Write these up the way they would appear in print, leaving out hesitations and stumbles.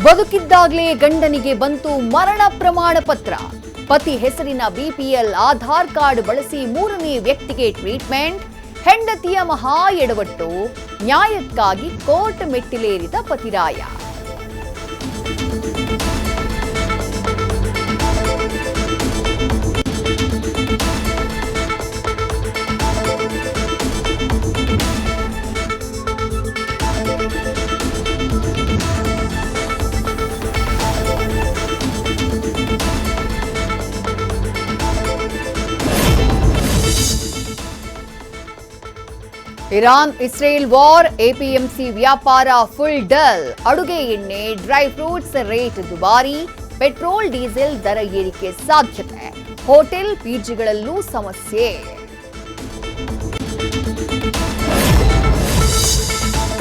ಬದುಕಿದ್ದಾಗಲೇ ಗಂಡನಿಗೆ ಬಂತು ಮರಣ ಪ್ರಮಾಣ ಪತ್ರ. ಪತಿ ಹೆಸರಿನ ಬಿಪಿಎಲ್ ಆಧಾರ್ ಕಾರ್ಡ್ ಬಳಸಿ ಮೂರನೇ ವ್ಯಕ್ತಿಗೆ ಟ್ರೀಟ್ಮೆಂಟ್. ಹೆಂಡತಿಯ ಮಹಾ ಎಡವಟ್ಟು. ನ್ಯಾಯಕ್ಕಾಗಿ ಕೋರ್ಟ್ ಮೆಟ್ಟಿಲೇರಿದ ಪತಿರಾಯ. ಇರಾನ್ ಇಸ್ರೇಲ್ ವಾರ್, ಎಪಿಎಂಸಿ ವ್ಯಾಪಾರ ಫುಲ್ ಡಲ್. ಅಡುಗೆ ಎಣ್ಣೆ, ಡ್ರೈ ಫ್ರೂಟ್ಸ್ ರೇಟ್ ದುಬಾರಿ. ಪೆಟ್ರೋಲ್ ಡೀಸೆಲ್ ದರ ಏರಿಕೆ ಸಾಧ್ಯತೆ. ಹೋಟೆಲ್ ಪಿಜಿಗಳಲ್ಲೂ ಸಮಸ್ಯೆ.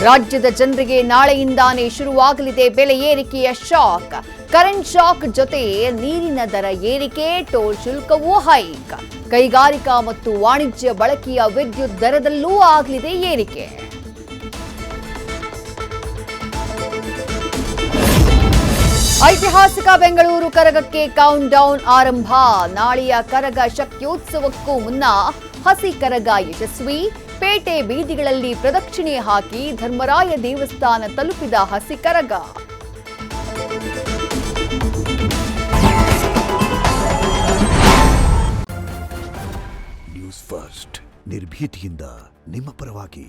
ರಾಜ್ಯದ ಜನರಿಗೆ ನಾಳೆಯಿಂದಾನೇ ಶುರುವಾಗಲಿದೆ ಬೆಲೆ ಏರಿಕೆಯ ಶಾಕ್. ಕರೆಂಟ್ ಶಾಕ್ ಜೊತೆ ನೀರಿನ ದರ ಏರಿಕೆ, ಟೋಲ್ ಶುಲ್ಕವೂ ಹೈಕ್. ಕೈಗಾರಿಕಾ ಮತ್ತು ವಾಣಿಜ್ಯ ಬಳಕೆಯ ವಿದ್ಯುತ್ ದರದಲ್ಲೂ ಆಗಲಿದೆ ಏರಿಕೆ. ಐತಿಹಾಸಿಕ ಬೆಂಗಳೂರು ಕರಗಕ್ಕೆ ಕೌಂಟ್ ಡೌನ್ ಆರಂಭ. ನಾಳೆಯ ಕರಗ ಶಕ್ತ್ಯೋತ್ಸವಕ್ಕೂ ಮುನ್ನ ಹಸಿ ಕರಗ ಯಶಸ್ವಿ. ಪೇಟೆ ಬೀದಿಗಳಲ್ಲಿ ಪ್ರದಕ್ಷಿಣೆ ಹಾಕಿ ಧರ್ಮರಾಯ ದೇವಸ್ಥಾನ ತಲುಪಿದ ಹಸಿ ಕರಗ. ನ್ಯೂಸ್ ಫಸ್ಟ್ ನಿರ್ಭೀತಿಯಿಂದ ನಿಮ್ಮ ಪರವಾಗಿ.